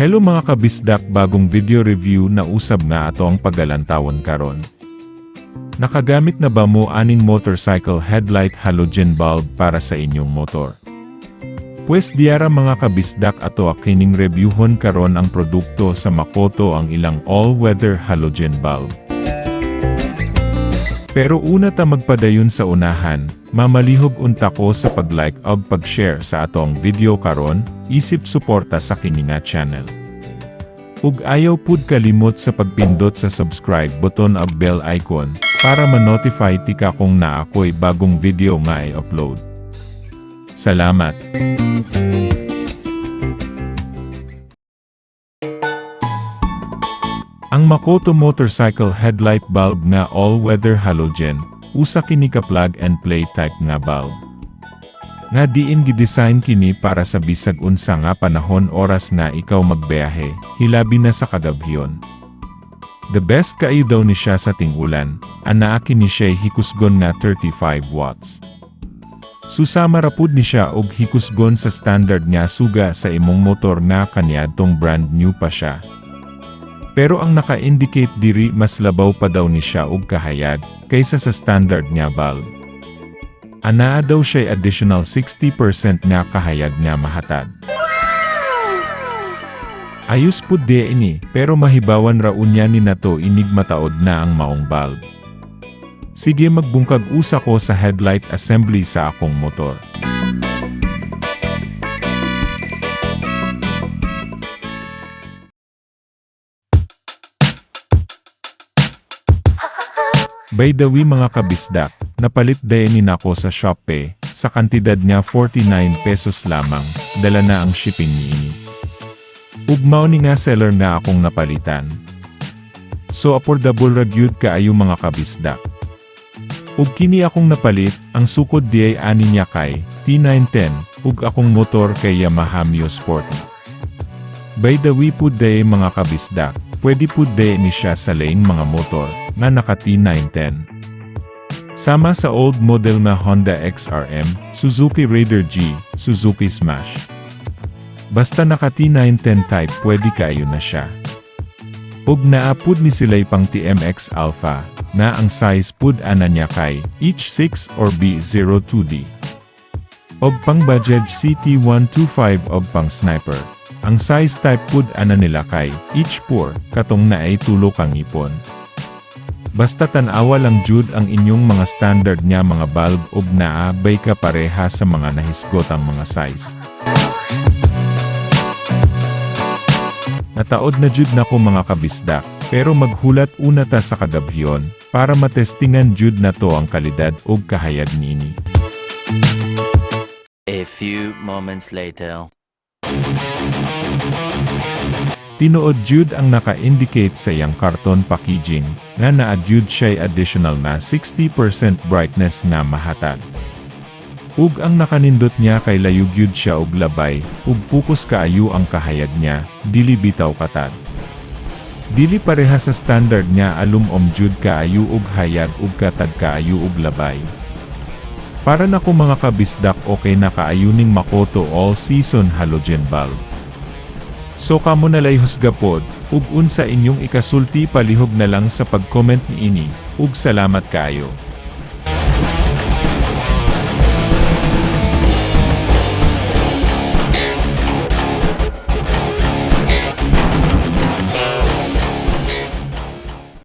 Hello mga kabisdak, bagong video review na usab nga ato ang pagalantawan karon. Nakagamit na ba mo aning motorcycle headlight halogen bulb para sa inyong motor? Pwes diara mga kabisdak, ato kining reviewhon karon ang produkto sa Makoto, ang ilang all-weather halogen bulb. Pero una ta magpadayon sa unahan, mamalihog unta ko sa pag-like ug pag-share sa atong video karon, isip suporta sa kini nga channel. Ug ayaw pud kalimot sa pagpindot sa subscribe button ug bell icon, para ma-notify tika kung naakoy bagong video nga i-upload. Salamat! Ang Makoto motorcycle headlight bulb nga all-weather halogen, usa kini ka plug-and-play type nga bulb. Nga diin gidesign kini para sa bisag unsa nga panahon oras na ikaw magbiyahe, hilabi na sa kagabhyon. The best kaayo daw ni siya sa ting-ulan, anaa kini siya hikusgon na 35 watts. Susama rapud ni siya og hikusgon sa standard nga suga sa imong motor na kaniadtong brand new pa siya. Pero ang naka-indicate diri mas labaw pa daw ni siya og kahayag kaysa sa standard nga bulb. Anaa daw siya additional 60% nga kahayag nga mahatag. Ayos pud di ini, pero mahibawan ra unya ni nato inig mataod na ang maong bulb. Sige, magbungkag usa ko sa headlight assembly sa akong motor. By the way mga kabisdak, napalit dayon ni nako sa Shopee, sa kantidad nga 49 pesos lamang, dala na ang shipping niini. Ug mao ni nga seller na akong napalitan. So affordable ra gyud kaayo mga kabisdak. Ug kini akong napalit, ang sukod diay ani niya kay T910, ug akong motor kay Yamaha Mio Sporty. By the way pud day mga kabisdak, pwede pud day ni siya sa laing mga motor nga naka T910. Sama sa old model na Honda XRM, Suzuki Raider G, Suzuki Smash. Basta naka T910 type pwede kayo na siya. Ug naapud ni sila'y pang TMX Alpha, na ang size pud ana niya kay H6 or B02D. Og pang Bajaj CT125 og pang Sniper. Ang size type pud ana nila kay H4, katong naay tulo kang ipon. Basta tan-awa lang jud ang inyong mga standard nya mga bulb ug naabay ka pareha sa mga nahisgotang mga size. Nataod na jud nako mga kabisdak, pero maghulat una ta sa kagabhyon, para matestingan jud na to ang kalidad ug kahayag niini. A few moments later. Tinuod jud ang naka-indicate sa iyang karton packaging, nga naa-jud siya'y additional na 60% brightness na mahatag. Ug ang nakanindot niya kay layug jud siya og labay, ug pukos kaayo ang kahayag niya, dili bitaw katag. Dili pareha sa standard niya alum jud kaayo ug hayag ug katag kaayo ug labay. Para nako mga kabisdak, okay na kaayo ning Makoto all-season halogen bulb. So kamo nalay husga pod, ug unsa inyong ikasulti, palihog na lang sa pag-comment niini, ug salamat kaayo.